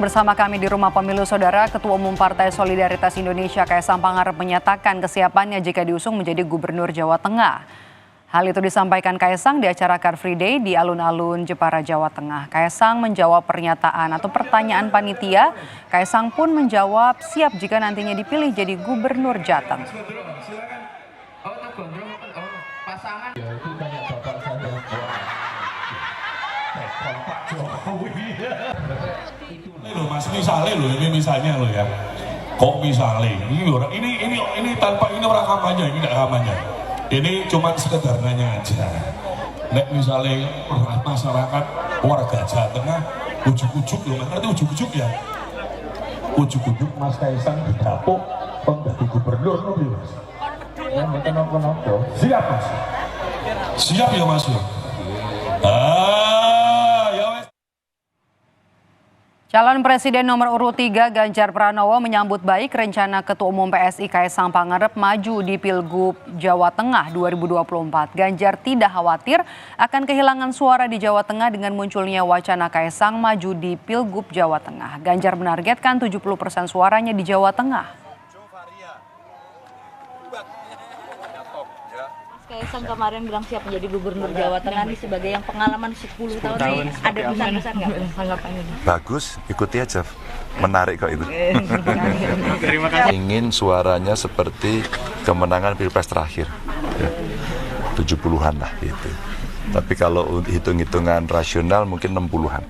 Bersama kami di Rumah Pemilu, Saudara, Ketua Umum Partai Solidaritas Indonesia Kaisang Pangarep menyatakan kesiapannya jika diusung menjadi Gubernur Jawa Tengah. Hal itu disampaikan Kaisang di acara Car Free Day di alun-alun Jepara, Jawa Tengah. Kaisang menjawab pernyataan atau pertanyaan panitia. Kaisang pun menjawab siap jika nantinya dipilih jadi Gubernur Jateng. Ini loh Mas, misalnya loh ya. Kok misalnya? Ini tanpa ini orang kampanye, ini tidak kampanye. Ini cuma sekedar nanya aja. Nek misalnya masyarakat warga Jawa Tengah ujuk-ujuk loh, nanti ujuk-ujuk ya. Ujuk-ujuk Mas Kaisang didapuk menjadi gubernur nih Mas. Ya, kenapa-kenapa. Siap Mas. Siap ya Mas. Calon Presiden nomor urut 3 Ganjar Pranowo menyambut baik rencana Ketua Umum PSI Kaisang Pangarep maju di Pilgub Jawa Tengah 2024. Ganjar tidak khawatir akan kehilangan suara di Jawa Tengah dengan munculnya wacana Kaisang maju di Pilgub Jawa Tengah. Ganjar menargetkan 70% suaranya di Jawa Tengah. Kaisang kemarin bilang siap menjadi Gubernur Jawa Tengah nih sebagai yang pengalaman 10 tahun nih. Ada pesan-pesan nggak? Bagus, ikuti aja. Menarik kok itu. Terima kasih. Ingin suaranya seperti kemenangan Pilpres terakhir. Ya. 70-an lah gitu. Tapi kalau hitung-hitungan rasional mungkin 60-an.